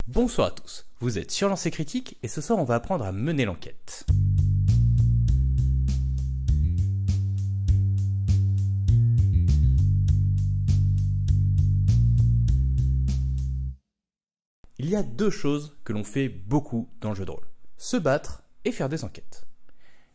Bonsoir à tous, vous êtes sur Lancer Critique et ce soir on va apprendre à mener l'enquête. Il y a deux choses que l'on fait beaucoup dans le jeu de rôle, se battre et faire des enquêtes.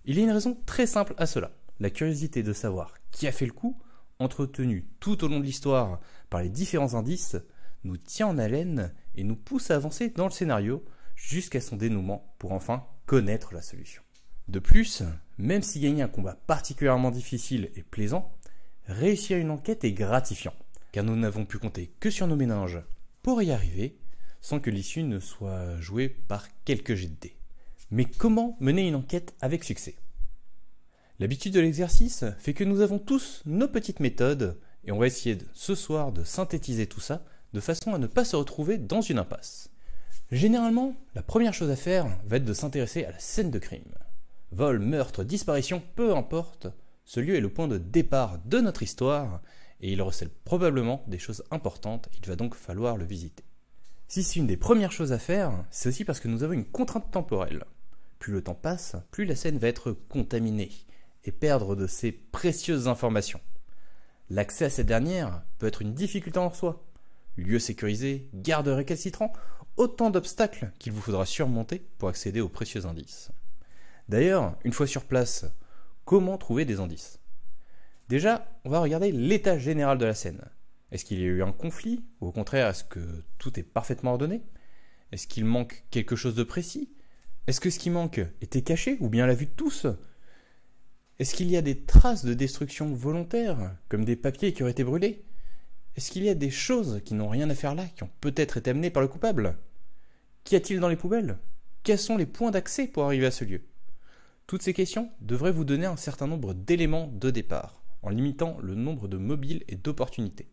Il y a une raison très simple à cela, la curiosité de savoir qui a fait le coup, entretenue tout au long de l'histoire par les différents indices, nous tient en haleine et nous pousse à avancer dans le scénario jusqu'à son dénouement pour enfin connaître la solution. De plus, même si gagner un combat particulièrement difficile est plaisant, réussir une enquête est gratifiant, car nous n'avons pu compter que sur nos méninges pour y arriver, sans que l'issue ne soit jouée par quelques jets de dés. Mais comment mener une enquête avec succès ? L'habitude de l'exercice fait que nous avons tous nos petites méthodes, et on va essayer ce soir de synthétiser tout ça, de façon à ne pas se retrouver dans une impasse. Généralement, la première chose à faire va être de s'intéresser à la scène de crime. Vol, meurtre, disparition, peu importe, ce lieu est le point de départ de notre histoire et il recèle probablement des choses importantes, il va donc falloir le visiter. Si c'est une des premières choses à faire, c'est aussi parce que nous avons une contrainte temporelle. Plus le temps passe, plus la scène va être contaminée et perdre de ses précieuses informations. L'accès à cette dernière peut être une difficulté en soi. Lieu sécurisé, garde récalcitrant, autant d'obstacles qu'il vous faudra surmonter pour accéder aux précieux indices. D'ailleurs, une fois sur place, comment trouver des indices ? Déjà, on va regarder l'état général de la scène. Est-ce qu'il y a eu un conflit ? Ou au contraire, est-ce que tout est parfaitement ordonné ? Est-ce qu'il manque quelque chose de précis ? Est-ce que ce qui manque était caché ou bien à la vue de tous ? Est-ce qu'il y a des traces de destruction volontaire, comme des papiers qui auraient été brûlés ? Est-ce qu'il y a des choses qui n'ont rien à faire là, qui ont peut-être été amenées par le coupable ? Qu'y a-t-il dans les poubelles ? Quels sont les points d'accès pour arriver à ce lieu ? Toutes ces questions devraient vous donner un certain nombre d'éléments de départ, en limitant le nombre de mobiles et d'opportunités.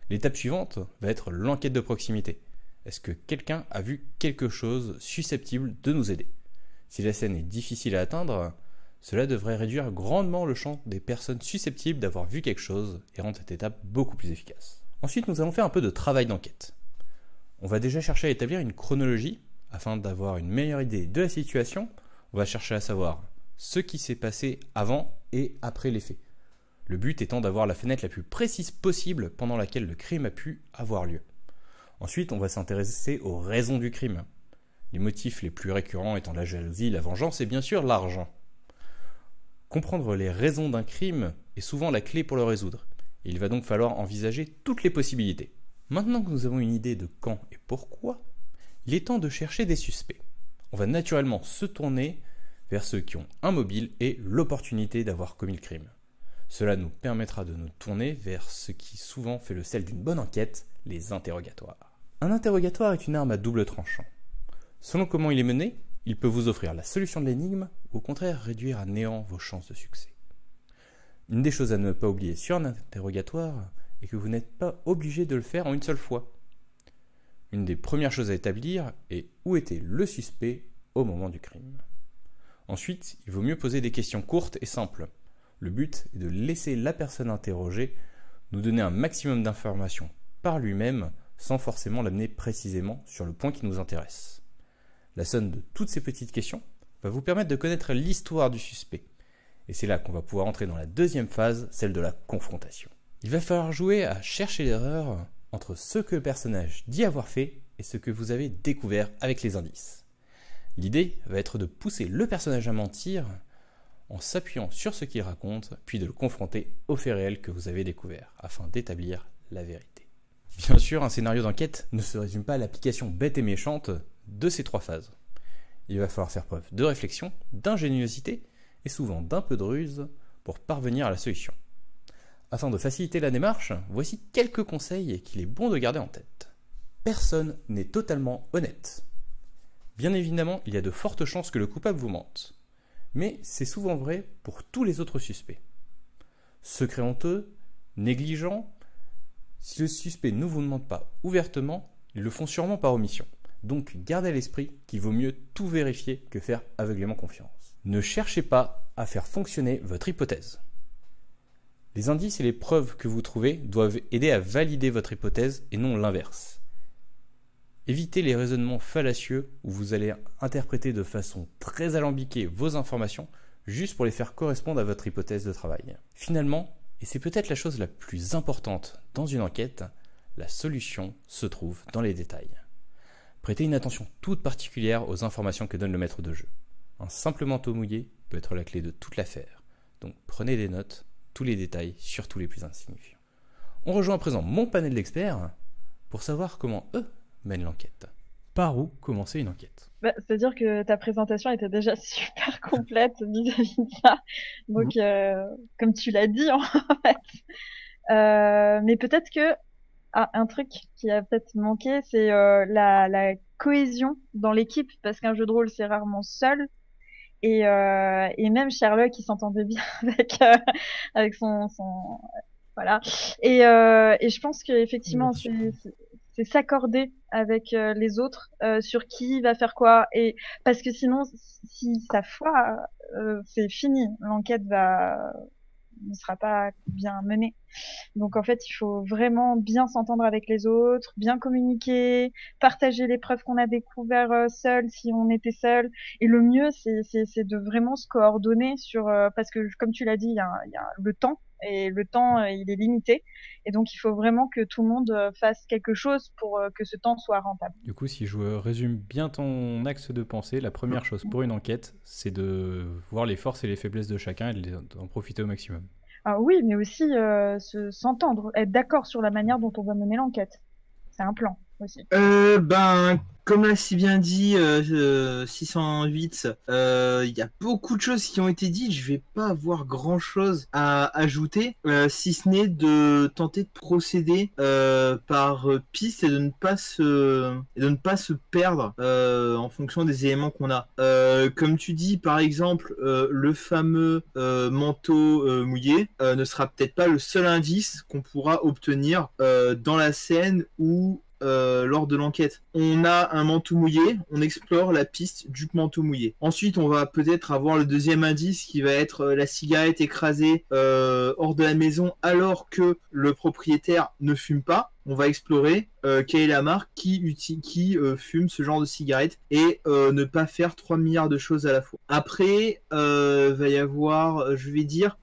L'étape suivante va être l'enquête de proximité. Est-ce que quelqu'un a vu quelque chose susceptible de nous aider ? Si la scène est difficile à atteindre, cela devrait réduire grandement le champ des personnes susceptibles d'avoir vu quelque chose et rendre cette étape beaucoup plus efficace. Ensuite, nous allons faire un peu de travail d'enquête. On va déjà chercher à établir une chronologie afin d'avoir une meilleure idée de la situation. On va chercher à savoir ce qui s'est passé avant et après les faits. Le but étant d'avoir la fenêtre la plus précise possible pendant laquelle le crime a pu avoir lieu. Ensuite, on va s'intéresser aux raisons du crime. Les motifs les plus récurrents étant la jalousie, la vengeance et bien sûr l'argent. Comprendre les raisons d'un crime est souvent la clé pour le résoudre. Et il va donc falloir envisager toutes les possibilités. Maintenant que nous avons une idée de quand et pourquoi, il est temps de chercher des suspects. On va naturellement se tourner vers ceux qui ont un mobile et l'opportunité d'avoir commis le crime. Cela nous permettra de nous tourner vers ce qui souvent fait le sel d'une bonne enquête, les interrogatoires. Un interrogatoire est une arme à double tranchant. Selon comment il est mené, il peut vous offrir la solution de l'énigme ou au contraire réduire à néant vos chances de succès. Une des choses à ne pas oublier sur un interrogatoire est que vous n'êtes pas obligé de le faire en une seule fois. Une des premières choses à établir est où était le suspect au moment du crime. Ensuite, il vaut mieux poser des questions courtes et simples. Le but est de laisser la personne interrogée nous donner un maximum d'informations par lui-même sans forcément l'amener précisément sur le point qui nous intéresse. La somme de toutes ces petites questions va vous permettre de connaître l'histoire du suspect. Et c'est là qu'on va pouvoir entrer dans la deuxième phase, celle de la confrontation. Il va falloir jouer à chercher l'erreur entre ce que le personnage dit avoir fait et ce que vous avez découvert avec les indices. L'idée va être de pousser le personnage à mentir en s'appuyant sur ce qu'il raconte, puis de le confronter aux faits réels que vous avez découverts, afin d'établir la vérité. Bien sûr, un scénario d'enquête ne se résume pas à l'application bête et méchante de ces trois phases. Il va falloir faire preuve de réflexion, d'ingéniosité et souvent d'un peu de ruse pour parvenir à la solution. Afin de faciliter la démarche, voici quelques conseils qu'il est bon de garder en tête. Personne n'est totalement honnête. Bien évidemment, il y a de fortes chances que le coupable vous mente. Mais c'est souvent vrai pour tous les autres suspects. Secret honteux, négligent, si le suspect ne vous mente pas ouvertement, ils le font sûrement par omission. Donc gardez à l'esprit qu'il vaut mieux tout vérifier que faire aveuglément confiance. Ne cherchez pas à faire fonctionner votre hypothèse. Les indices et les preuves que vous trouvez doivent aider à valider votre hypothèse et non l'inverse. Évitez les raisonnements fallacieux où vous allez interpréter de façon très alambiquée vos informations juste pour les faire correspondre à votre hypothèse de travail. Finalement, et c'est peut-être la chose la plus importante dans une enquête, la solution se trouve dans les détails. Prêtez une attention toute particulière aux informations que donne le maître de jeu. Un simple manteau mouillé peut être la clé de toute l'affaire. Donc prenez des notes, tous les détails, surtout les plus insignifiants. On rejoint à présent mon panel d'experts pour savoir comment eux mènent l'enquête. Par où commencer une enquête? C'est-à-dire que ta présentation était déjà super complète vis-à-vis de ça. Donc, comme tu l'as dit, en fait. Mais peut-être que un truc qui a peut-être manqué, c'est la cohésion dans l'équipe, parce qu'un jeu de rôle, c'est rarement seul. Et même Sherlock, il s'entendait bien avec son voilà. Et je pense qu'effectivement, c'est s'accorder avec les autres sur qui va faire quoi. Et parce que sinon, si ça foire, c'est fini. L'enquête ne sera pas bien menée. Donc en fait, il faut vraiment bien s'entendre avec les autres, bien communiquer, partager les preuves qu'on a découvertes seul si on était seul. Et le mieux, c'est de vraiment se coordonner sur parce que comme tu l'as dit, il y a le temps. Et le temps, il est limité. Et donc, il faut vraiment que tout le monde fasse quelque chose pour que ce temps soit rentable. Du coup, si je résume bien ton axe de pensée, la première chose pour une enquête, c'est de voir les forces et les faiblesses de chacun et d'en profiter au maximum. Ah oui, mais aussi s'entendre, être d'accord sur la manière dont on va mener l'enquête. C'est un plan aussi. Comme l'a si bien dit 608, il y a beaucoup de choses qui ont été dites. Je vais pas avoir grand chose à ajouter, si ce n'est de tenter de procéder par piste et de ne pas se perdre en fonction des éléments qu'on a. Comme tu dis, par exemple, le fameux manteau mouillé ne sera peut-être pas le seul indice qu'on pourra obtenir dans la scène où lors de l'enquête. On a un manteau mouillé, on explore la piste du manteau mouillé. Ensuite, on va peut-être avoir le deuxième indice qui va être la cigarette écrasée hors de la maison alors que le propriétaire ne fume pas. On va explorer quelle est la marque qui fume ce genre de cigarette et ne pas faire 3 milliards de choses à la fois. Après, va y avoir, je vais dire,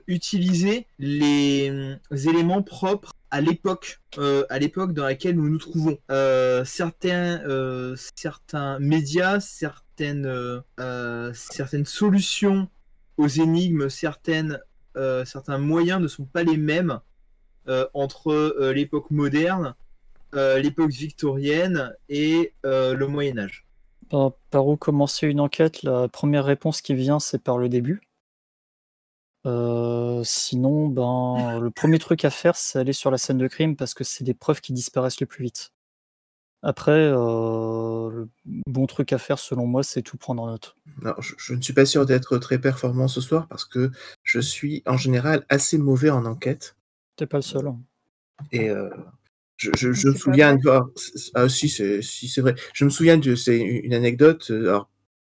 utiliser les éléments propres à l'époque dans laquelle nous nous trouvons. Certains médias, certaines solutions aux énigmes, certains moyens ne sont pas les mêmes entre l'époque moderne, l'époque victorienne et le Moyen-Âge. Par où commencer une enquête? La première réponse qui vient, c'est par le début. Sinon, le premier truc à faire, c'est aller sur la scène de crime parce que c'est les preuves qui disparaissent le plus vite. Après, le bon truc à faire selon moi, c'est tout prendre en note. Alors, je ne suis pas sûr d'être très performant ce soir parce que je suis en général assez mauvais en enquête. T'es pas le seul. Et je me souviens de voir. Ah, si, c'est vrai. Je me souviens c'est une anecdote. Alors,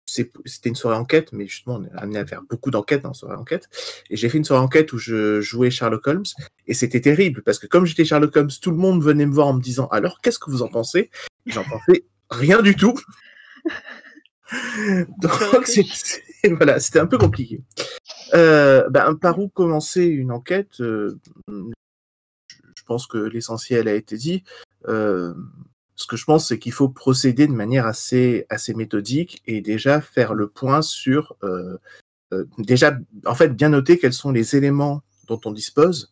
c'était une soirée enquête, mais justement, on est amené à faire beaucoup d'enquêtes dans soirée enquête. Et j'ai fait une soirée enquête où je jouais Sherlock Holmes. Et c'était terrible parce que comme j'étais Sherlock Holmes, tout le monde venait me voir en me disant alors, qu'est-ce que vous en pensez? J'en pensais rien du tout. Donc, voilà, c'était un peu compliqué. Par où commencer une enquête? Je pense que l'essentiel a été dit. Ce que je pense, c'est qu'il faut procéder de manière assez méthodique et déjà faire le point sur déjà, en fait, bien noter quels sont les éléments dont on dispose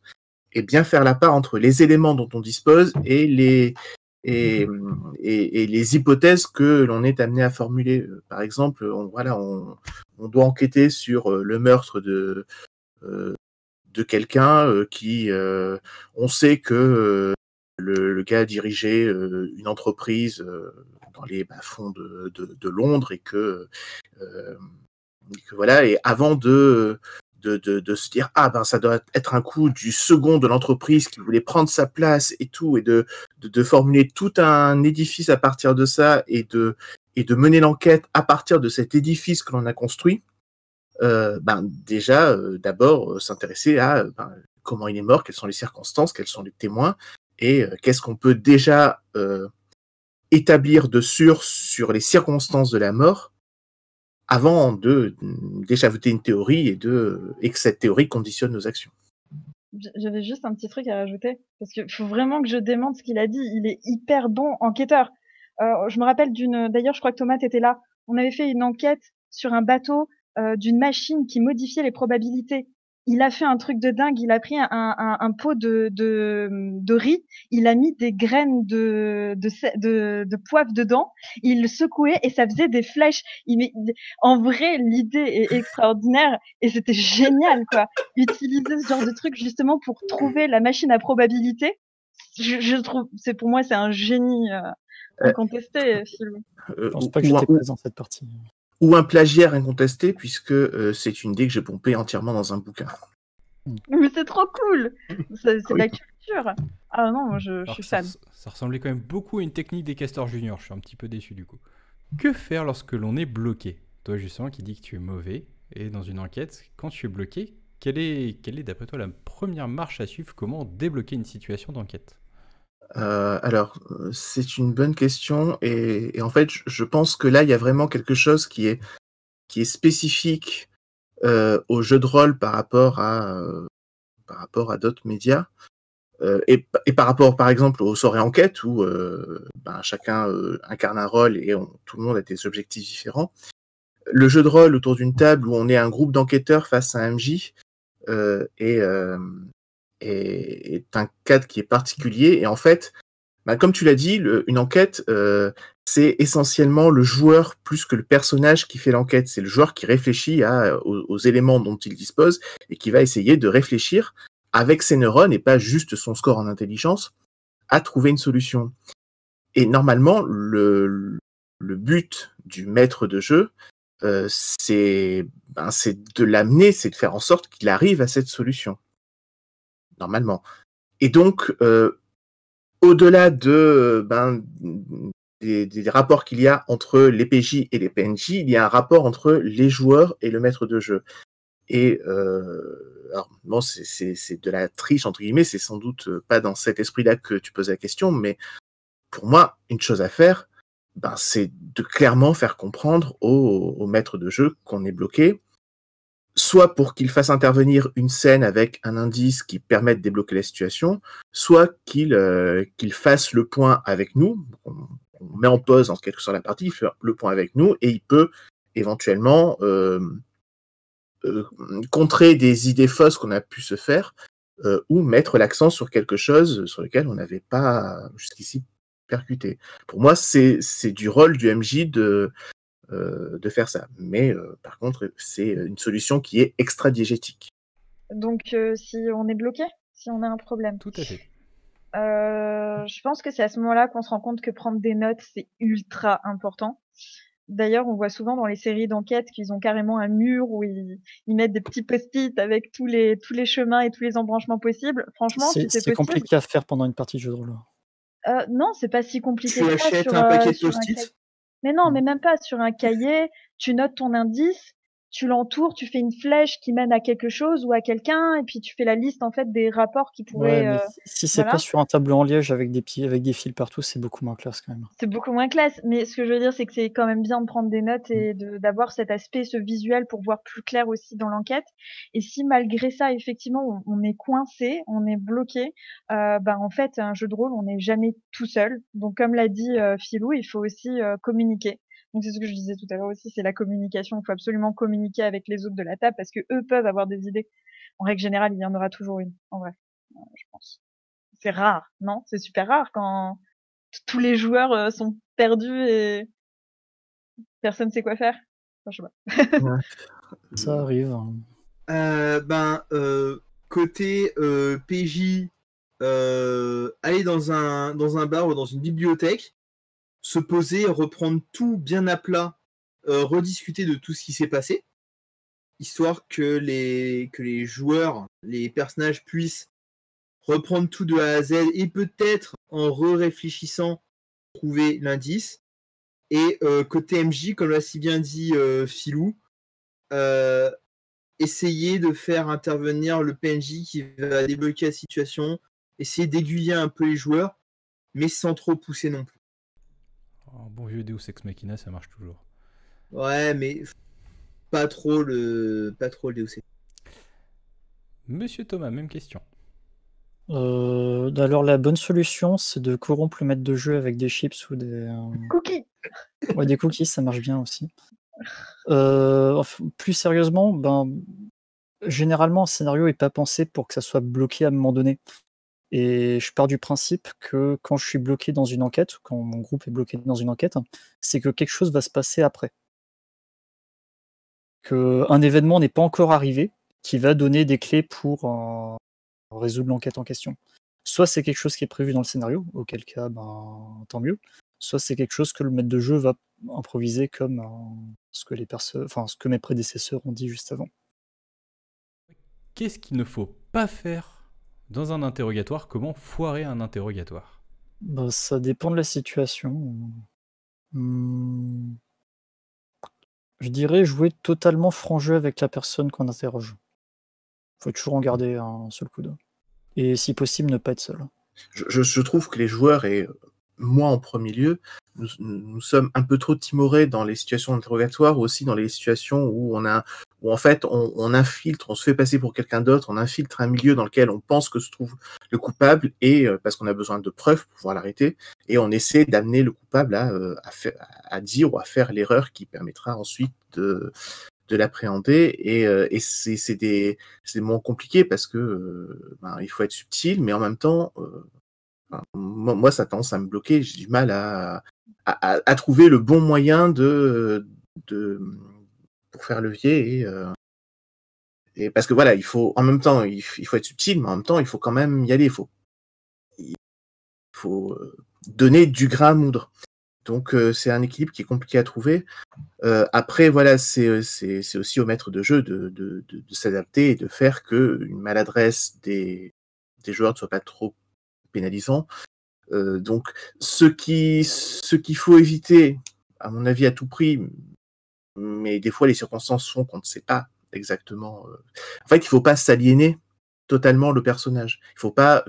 et bien faire la part entre les éléments dont on dispose et les hypothèses que l'on est amené à formuler. Par exemple, on doit enquêter sur le meurtre de quelqu'un qui, on sait que le gars dirigeait une entreprise dans les bas-fonds de Londres et que voilà, et avant de se dire ça doit être un coup du second de l'entreprise qui voulait prendre sa place et tout, et de formuler tout un édifice à partir de ça et de mener l'enquête à partir de cet édifice que l'on a construit. Déjà, d'abord s'intéresser à comment il est mort, quelles sont les circonstances, quels sont les témoins, et qu'est-ce qu'on peut déjà établir de sûr sur les circonstances de la mort avant d'échafauder une théorie et que cette théorie conditionne nos actions. J'avais juste un petit truc à rajouter, parce qu'il faut vraiment que je démente ce qu'il a dit. Il est hyper bon enquêteur. Je me rappelle d'ailleurs, je crois que Thomas était là. On avait fait une enquête sur un bateau d'une machine qui modifiait les probabilités. Il a fait un truc de dingue. Il a pris un pot de riz. Il a mis des graines de poivre dedans. Il le secouait et ça faisait des flèches. En vrai, l'idée est extraordinaire et c'était génial, quoi. Utiliser ce genre de truc justement pour trouver la machine à probabilité. Je trouve, pour moi, c'est un génie incontesté, Philou. Je pense pas que j'étais présent cette partie. Ou un plagiaire incontesté, puisque c'est une idée que j'ai pompée entièrement dans un bouquin. Mais c'est trop cool. C'est de la culture. Ah non, moi je suis fan. Ça ressemblait quand même beaucoup à une technique des castors juniors. Je suis un petit peu déçu du coup. Que faire lorsque l'on est bloqué? Toi justement qui dis que tu es mauvais, et dans une enquête, quand tu es bloqué, quelle est d'après toi la première marche à suivre? Comment débloquer une situation d'enquête? Alors, c'est une bonne question et en fait, je pense que là, il y a vraiment quelque chose qui est spécifique au jeu de rôle par rapport à d'autres médias et par rapport, par exemple, aux soirées enquête où chacun incarne un rôle et tout le monde a des objectifs différents. Le jeu de rôle autour d'une table où on est un groupe d'enquêteurs face à un MJ est un cadre qui est particulier. Et en fait, comme tu l'as dit, une enquête, c'est essentiellement le joueur plus que le personnage qui fait l'enquête. C'est le joueur qui réfléchit aux éléments dont il dispose et qui va essayer de réfléchir avec ses neurones et pas juste son score en intelligence à trouver une solution. Et normalement, le but du maître de jeu, c'est de l'amener, c'est de faire en sorte qu'il arrive à cette solution. Normalement. Et donc, au-delà des rapports qu'il y a entre les PJ et les PNJ, il y a un rapport entre les joueurs et le maître de jeu. Et alors, bon, c'est de la triche, entre guillemets, c'est sans doute pas dans cet esprit-là que tu poses la question, mais pour moi, une chose à faire, c'est de clairement faire comprendre au maître de jeu qu'on est bloqué, soit pour qu'il fasse intervenir une scène avec un indice qui permette de débloquer la situation, soit qu'il fasse le point avec nous. On met en pause en quelque sorte la partie, il fait le point avec nous et il peut éventuellement contrer des idées fausses qu'on a pu se faire ou mettre l'accent sur quelque chose sur lequel on n'avait pas jusqu'ici percuté. Pour moi, c'est du rôle du MJ de faire ça. Mais par contre, c'est une solution qui est extra-diégétique. Donc, si on est bloqué, si on a un problème. Tout à fait. Je pense que c'est à ce moment-là qu'on se rend compte que prendre des notes, c'est ultra important. D'ailleurs, on voit souvent dans les séries d'enquête qu'ils ont carrément un mur où ils mettent des petits post-it avec tous les chemins et tous les embranchements possibles. Franchement, si c'est possible. Compliqué à faire pendant une partie de jeu de rôle. Non, c'est pas si compliqué. Tu achètes un paquet de post-it? Mais non, mais même pas. Sur un cahier, tu notes ton indice, tu l'entoures, tu fais une flèche qui mène à quelque chose ou à quelqu'un, et puis tu fais la liste en fait des rapports qui pourraient. Ouais, mais si c'est pas sur un tableau en liège avec des fils partout, c'est beaucoup moins classe quand même. C'est beaucoup moins classe, mais ce que je veux dire, c'est que c'est quand même bien de prendre des notes et d'avoir cet aspect, ce visuel pour voir plus clair aussi dans l'enquête. Et si malgré ça, effectivement, on est coincé, on est bloqué, en fait, un jeu de rôle, on n'est jamais tout seul. Donc, comme l'a dit Philou, il faut aussi communiquer. Donc c'est ce que je disais tout à l'heure aussi, c'est la communication. Il faut absolument communiquer avec les autres de la table parce que eux peuvent avoir des idées. En règle générale, il y en aura toujours une, en vrai, je pense. C'est rare, non? C'est super rare quand tous les joueurs sont perdus et personne sait quoi faire. Enfin, je sais pas. Ça arrive. Côté PJ, aller dans un bar ou dans une bibliothèque, se poser, reprendre tout bien à plat, rediscuter de tout ce qui s'est passé, histoire que les joueurs, les personnages puissent reprendre tout de A à Z et peut-être en réfléchissant trouver l'indice. Et côté MJ, comme l'a si bien dit Philou, essayer de faire intervenir le PNJ qui va débloquer la situation, essayer d'aiguiller un peu les joueurs, mais sans trop pousser non plus. Un bon vieux Deus Ex Machina, ça marche toujours. Ouais, mais pas trop le DOC. Monsieur Thomas, même question. Alors la bonne solution, c'est de corrompre le maître de jeu avec des chips ou Cookie. ouais, des cookies, ça marche bien aussi. Plus sérieusement, généralement, un scénario n'est pas pensé pour que ça soit bloqué à un moment donné. Et je pars du principe que quand je suis bloqué dans une enquête, quand mon groupe est bloqué dans une enquête, c'est que quelque chose va se passer après. Qu'un événement n'est pas encore arrivé, qui va donner des clés pour résoudre l'enquête en question. Soit c'est quelque chose qui est prévu dans le scénario, auquel cas, tant mieux. Soit c'est quelque chose que le maître de jeu va improviser comme ce que mes prédécesseurs ont dit juste avant. Qu'est-ce qu'il ne faut pas faire dans un interrogatoire? Comment foirer un interrogatoire? Ça dépend de la situation. Je dirais jouer totalement franc jeu avec la personne qu'on interroge. Faut toujours en garder un seul coude. Et si possible, ne pas être seul. Je trouve que les joueurs, et moi en premier lieu, nous sommes un peu trop timorés dans les situations d'interrogatoire, ou aussi dans les situations où en fait on infiltre, on se fait passer pour quelqu'un d'autre, on infiltre un milieu dans lequel on pense que se trouve le coupable, et parce qu'on a besoin de preuves pour pouvoir l'arrêter, et on essaie d'amener le coupable à dire ou à faire l'erreur qui permettra ensuite de l'appréhender, et c'est des moments compliqués parce que il faut être subtil, mais en même temps moi ça a tendance à me bloquer, j'ai du mal à trouver le bon moyen pour faire levier, et parce que voilà, il faut en même temps il faut être subtil, mais en même temps il faut quand même y aller, il faut donner du grain à moudre. Donc c'est un équilibre qui est compliqué à trouver. Après voilà, c'est aussi au maître de jeu de s'adapter et de faire que une maladresse des joueurs ne soit pas trop pénalisant. Donc ce qu'il faut éviter, à mon avis à tout prix, mais des fois les circonstances font qu'on ne sait pas exactement. En fait, il faut pas s'aliéner totalement le personnage. Il faut pas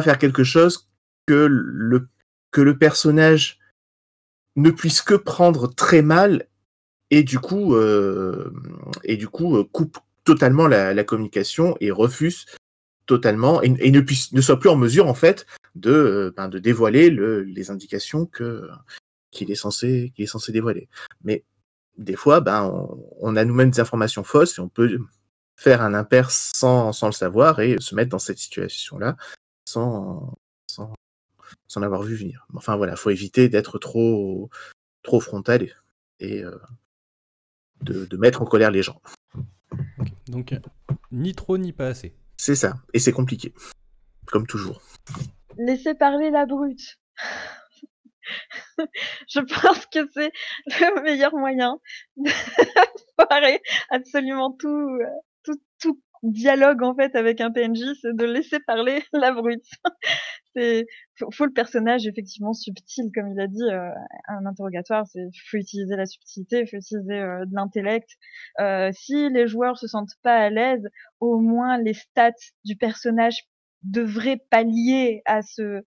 faire quelque chose que le personnage ne puisse que prendre très mal, et du coup coupe totalement la communication et refuse totalement, et ne soit plus en mesure en fait de dévoiler les indications qu'il est censé dévoiler. Mais des fois, on a nous-mêmes des informations fausses, et on peut faire un impair sans le savoir, et se mettre dans cette situation-là sans l'avoir vu venir. Enfin voilà, faut éviter d'être trop frontal et de mettre en colère les gens. Okay. Donc, ni trop ni pas assez. C'est ça, et c'est compliqué, comme toujours. Laissez parler la brute. Je pense que c'est le meilleur moyen de foirer absolument tout dialogue en fait avec un PNJ, c'est de laisser parler la brute. Faut le personnage effectivement subtil, comme il a dit, un interrogatoire, faut utiliser la subtilité, faut utiliser de l'intellect. Si les joueurs se sentent pas à l'aise, au moins les stats du personnage devraient pallier à ce.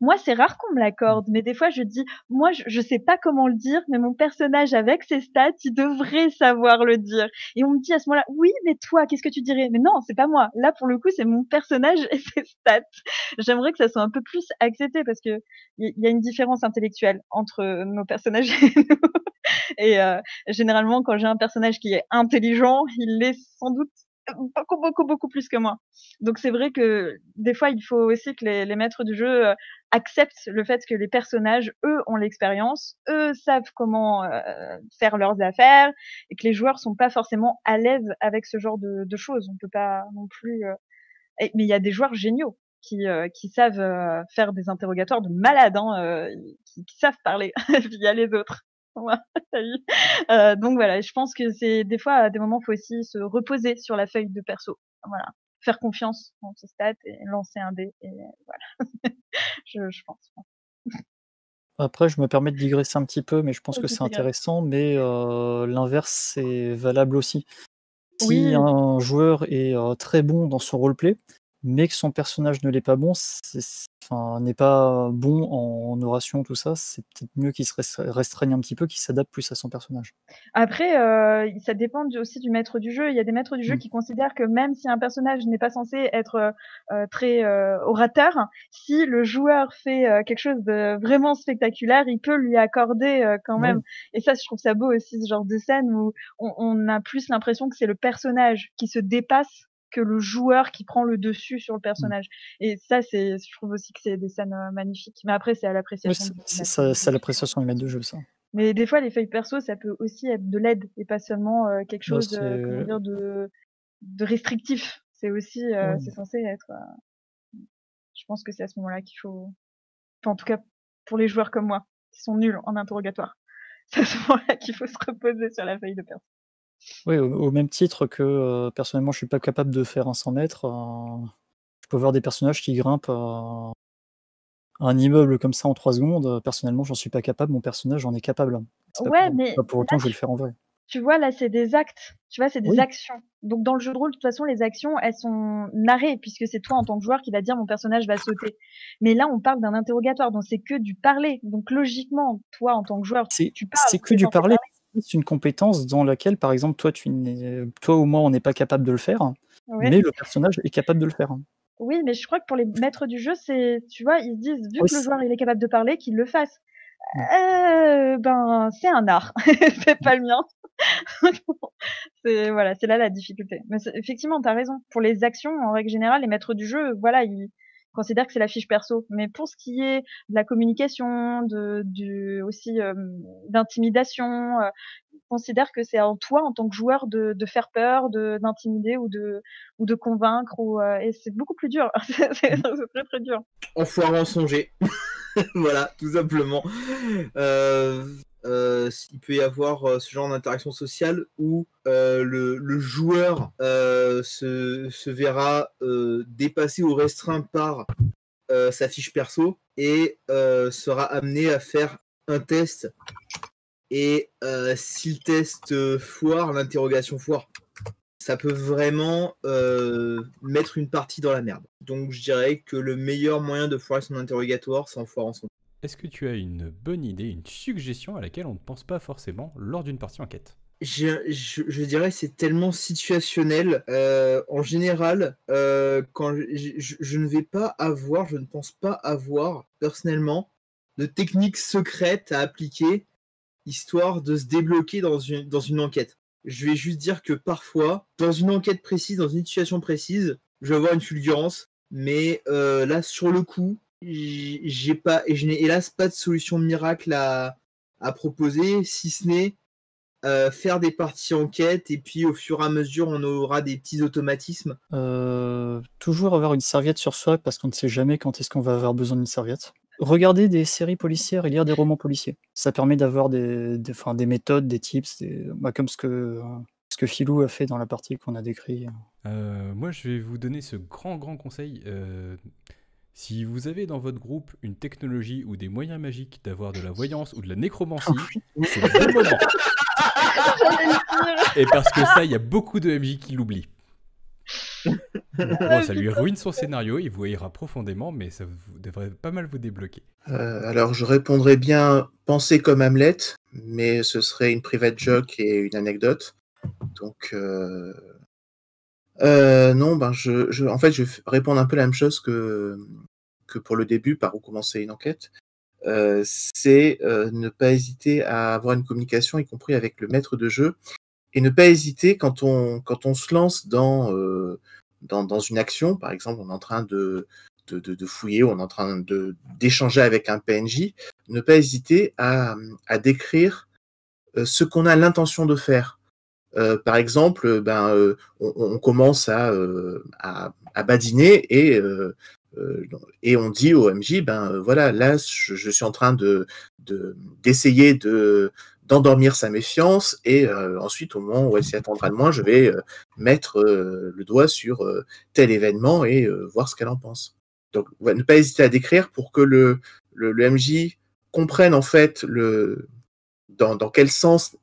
Moi, c'est rare qu'on me l'accorde, mais des fois je dis, moi, je sais pas comment le dire, mais mon personnage avec ses stats, il devrait savoir le dire. Et on me dit à ce moment-là, oui, mais toi, qu'est-ce que tu dirais? Mais non, c'est pas moi. Là, pour le coup, c'est mon personnage et ses stats. J'aimerais que ça soit un peu plus accepté, parce que il y a une différence intellectuelle entre nos personnages et nous. Et généralement, quand j'ai un personnage qui est intelligent, il l'est sans doute beaucoup plus que moi. Donc c'est vrai que des fois, il faut aussi que les maîtres du jeu acceptent le fait que les personnages, eux, ont l'expérience, eux savent comment faire leurs affaires, et que les joueurs sont pas forcément à l'aise avec ce genre de choses. On peut pas non plus. Mais il y a des joueurs géniaux qui savent faire des interrogatoires de malades, qui savent parler via les autres. Donc voilà, je pense que c'est des fois, à des moments, il faut aussi se reposer sur la feuille de perso. Voilà, faire confiance en ses stats et lancer un dé. Et voilà, je pense. Après, je me permets de digresser un petit peu, mais je pense que c'est intéressant, mais l'inverse, c'est valable aussi. Si Oui. un joueur est très bon dans son roleplay, mais que son personnage ne l'est pas bon, n'est pas bon en oration, tout ça, c'est peut-être mieux qu'il se restreigne un petit peu, qu'il s'adapte plus à son personnage. Après, ça dépend aussi du maître du jeu. Il y a des maîtres du jeu qui considèrent que même si un personnage n'est pas censé être très orateur, si le joueur fait quelque chose de vraiment spectaculaire, il peut lui accorder quand même. Et ça, je trouve ça beau aussi, ce genre de scène où on a plus l'impression que c'est le personnage qui se dépasse que le joueur qui prend le dessus sur le personnage. Et ça, je trouve aussi que c'est des scènes magnifiques. Mais après, c'est à l'appréciation. C'est à l'appréciation du maître de jeu, ça. Mais des fois, les feuilles perso, ça peut aussi être de l'aide et pas seulement quelque chose de restrictif. C'est aussi, c'est censé être. Je pense que c'est à ce moment-là qu'il faut. Enfin, en tout cas, pour les joueurs comme moi, qui sont nuls en interrogatoire, c'est à ce moment-là qu'il faut se reposer sur la feuille de perso. Oui, au même titre que personnellement, je suis pas capable de faire un 100 mètres. Je peux voir des personnages qui grimpent un immeuble comme ça en 3 secondes. Personnellement, j'en suis pas capable. Mon personnage en est capable. Mais pas pour autant que je vais le faire en vrai. Tu vois, là, c'est des actes. Tu vois, c'est des actions. Donc, dans le jeu de rôle, de toute façon, les actions, elles sont narrées, puisque c'est toi, en tant que joueur, qui va dire mon personnage va sauter. Mais là, on parle d'un interrogatoire, donc c'est que du parler. Donc, logiquement, toi, en tant que joueur, tu parles. C'est que du parler. C'est une compétence dans laquelle, par exemple, toi ou moi, on n'est pas capable de le faire, mais le personnage est capable de le faire. Oui, mais je crois que pour les maîtres du jeu, tu vois, ils se disent, vu que le joueur, il est capable de parler, qu'il le fasse. C'est un art. C'est pas le mien. C'est là la difficulté. Mais effectivement, t'as raison. Pour les actions, en règle générale, les maîtres du jeu, voilà, ils considèrent que c'est la fiche perso. Mais pour ce qui est de la communication, aussi d'intimidation, ils considèrent que c'est en toi, en tant que joueur, de faire peur, d'intimider ou de convaincre. Et c'est beaucoup plus dur. C'est très très dur. Enfoiré en songer. Voilà, tout simplement. Il peut y avoir ce genre d'interaction sociale où le joueur se verra dépassé ou restreint par sa fiche perso et sera amené à faire un test. Et si le test foire, l'interrogation foire, ça peut vraiment mettre une partie dans la merde. Donc je dirais que le meilleur moyen de foirer son interrogatoire, c'est en foirant son. Est-ce que tu as une bonne idée, une suggestion à laquelle on ne pense pas forcément lors d'une partie enquête ? Je dirais que c'est tellement situationnel. En général, quand je ne vais pas avoir, je ne pense pas avoir personnellement de techniques secrètes à appliquer histoire de se débloquer dans une enquête. Je vais juste dire que parfois, dans une enquête précise, dans une situation précise, je vais avoir une fulgurance, mais là, sur le coup, je n'ai hélas pas de solution miracle à proposer, si ce n'est faire des parties enquête, et puis au fur et à mesure, on aura des petits automatismes. Toujours avoir une serviette sur soi, parce qu'on ne sait jamais quand est-ce qu'on va avoir besoin d'une serviette. Regarder des séries policières et lire des romans policiers. Ça permet d'avoir des méthodes, des tips, comme ce que Philou a fait dans la partie qu'on a décrit. Moi, je vais vous donner ce grand conseil. Si vous avez dans votre groupe une technologie ou des moyens magiques d'avoir de la voyance ou de la nécromancie, c'est le bon moment. Et parce que ça, il y a beaucoup de MJ qui l'oublient. Bon, ça lui ruine son scénario, il vous haïra profondément, mais ça devrait pas mal vous débloquer. Alors, je répondrais bien penser comme Hamlet, mais ce serait une private joke et une anecdote. Donc, non, en fait, je vais répondre un peu la même chose que pour le début, par où commencer une enquête. C'est ne pas hésiter à avoir une communication, y compris avec le maître de jeu, et ne pas hésiter quand on se lance dans une action. Par exemple, on est en train de fouiller, on est en train d'échanger avec un PNJ, ne pas hésiter à décrire ce qu'on a l'intention de faire. Par exemple, on commence à badiner et on dit au MJ, voilà, là, je suis en train d'essayer d'endormir sa méfiance, et ensuite, au moment où elle s'y attendra le moins, je vais mettre le doigt sur tel événement et voir ce qu'elle en pense. Donc, ne pas hésiter à décrire pour que le MJ comprenne en fait dans quel sens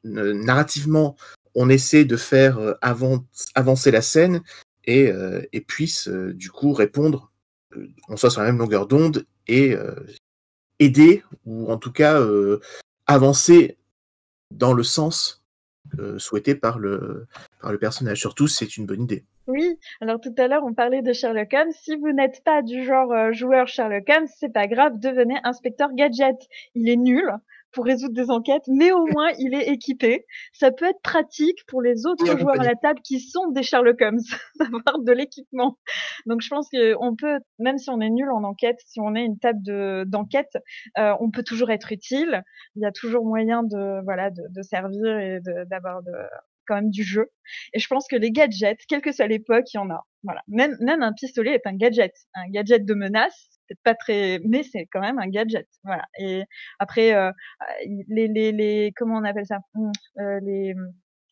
narrativement on essaie de faire avancer la scène, et puisse du coup répondre, on soit sur la même longueur d'onde et aider, ou en tout cas avancer dans le sens souhaité par le personnage. Surtout, c'est une bonne idée. Oui, alors tout à l'heure, on parlait de Sherlock Holmes. Si vous n'êtes pas du genre joueur Sherlock Holmes, c'est pas grave, devenez inspecteur gadget. Il est nul pour résoudre des enquêtes, mais au moins il est équipé. Ça peut être pratique pour les autres Et joueurs à accompagné. la table qui sont des Sherlock Holmes, d'avoir de l'équipement. Donc je pense qu'on peut, même si on est nul en enquête, si on est une table d'enquête, on peut toujours être utile. Il y a toujours moyen de servir et d'avoir quand même du jeu. Et je pense que les gadgets, quelle que soit l'époque, il y en a. Voilà. Même un pistolet est un gadget. Un gadget de menace, c'est pas très, mais c'est quand même un gadget. Voilà. Et après, comment on appelle ça?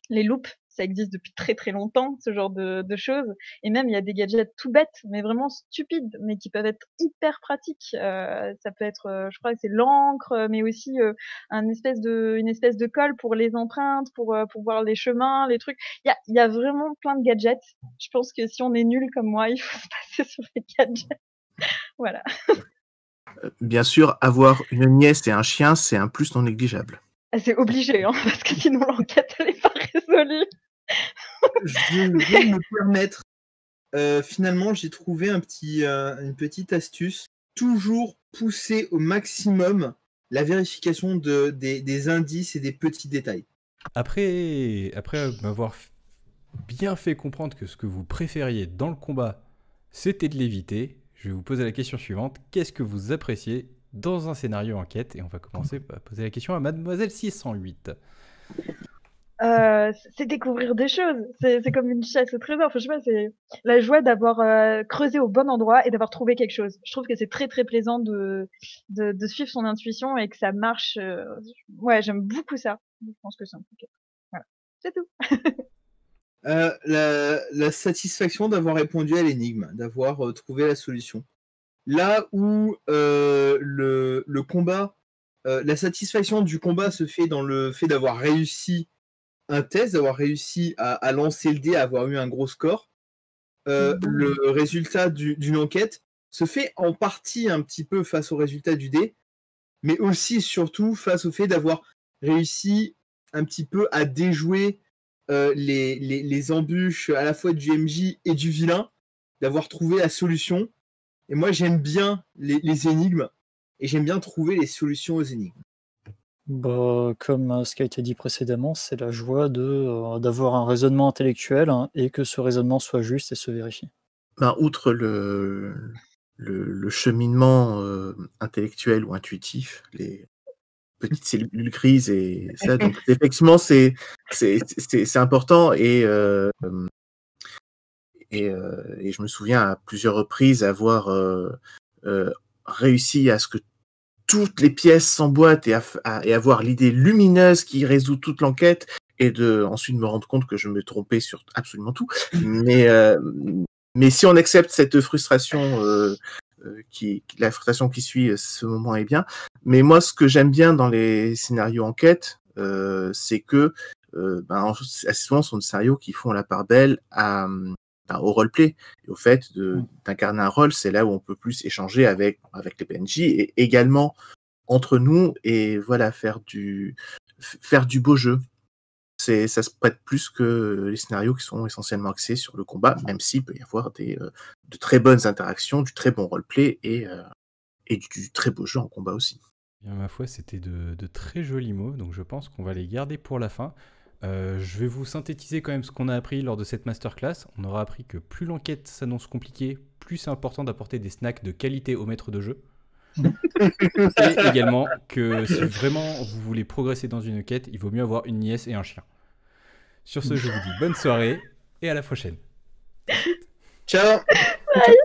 Les loupes, ça existe depuis très très longtemps, ce genre de choses. Et même, il y a des gadgets tout bêtes, mais vraiment stupides, mais qui peuvent être hyper pratiques. Ça peut être, je crois que c'est l'encre, mais aussi une espèce de colle pour les empreintes, pour voir les chemins, les trucs. Il y a vraiment plein de gadgets. Je pense que si on est nul comme moi, il faut se passer sur les gadgets. Voilà. Bien sûr, avoir une nièce et un chien, c'est un plus non négligeable. C'est obligé, hein, parce que sinon l'enquête elle est pas résolue. Je vais me permettre. Finalement, j'ai trouvé une petite astuce. Toujours pousser au maximum la vérification des indices et des petits détails. Après m'avoir bien fait comprendre que ce que vous préfériez dans le combat, c'était de l'éviter, je vais vous poser la question suivante. Qu'est-ce que vous appréciez dans un scénario enquête? Et on va commencer par poser la question à Mademoiselle 608. C'est découvrir des choses. C'est comme une chasse au trésor. Enfin, je sais pas, c'est la joie d'avoir creusé au bon endroit et d'avoir trouvé quelque chose. Je trouve que c'est très très plaisant de suivre son intuition et que ça marche. Ouais, j'aime beaucoup ça. Je pense que c'est un peu... Voilà, c'est tout. La satisfaction d'avoir répondu à l'énigme, d'avoir trouvé la solution. Là où le combat, la satisfaction du combat se fait dans le fait d'avoir réussi un test, d'avoir réussi à lancer le dé, à avoir eu un gros score. Le résultat d'une enquête se fait en partie un petit peu face au résultat du dé, mais aussi surtout face au fait d'avoir réussi un petit peu à déjouer les embûches à la fois du MJ et du vilain, d'avoir trouvé la solution. Et moi, j'aime bien les énigmes, et j'aime bien trouver les solutions aux énigmes. Bah, comme ce qui a été dit précédemment, c'est la joie d'avoir un raisonnement intellectuel, hein, et que ce raisonnement soit juste et se vérifie. Ben, outre le cheminement intellectuel ou intuitif, les petites cellules grises et ça, donc effectivement c'est important, et je me souviens à plusieurs reprises avoir réussi à ce que toutes les pièces s'emboîtent et avoir l'idée lumineuse qui résout toute l'enquête, et de ensuite me rendre compte que je me trompais sur absolument tout. Mais si on accepte cette frustration, la frustration qui suit ce moment est bien. Mais moi, ce que j'aime bien dans les scénarios enquête, c'est que assez souvent, ce sont des scénarios qui font la part belle au roleplay et au fait d'incarner un rôle. C'est là où on peut plus échanger avec les PNJ et également entre nous, et voilà, faire du beau jeu. Ça se prête plus que les scénarios qui sont essentiellement axés sur le combat, même s'il peut y avoir de très bonnes interactions, du très bon roleplay et du très beau jeu en combat aussi. Bien, ma foi, c'était de très jolis mots, donc je pense qu'on va les garder pour la fin. Je vais vous synthétiser quand même ce qu'on a appris lors de cette masterclass. On aura appris que plus l'enquête s'annonce compliquée, plus c'est important d'apporter des snacks de qualité au maître de jeu. Et également que si vraiment vous voulez progresser dans une enquête, il vaut mieux avoir une nièce et un chien. Sur ce, je vous dis bonne soirée et à la prochaine. Ciao. Bye.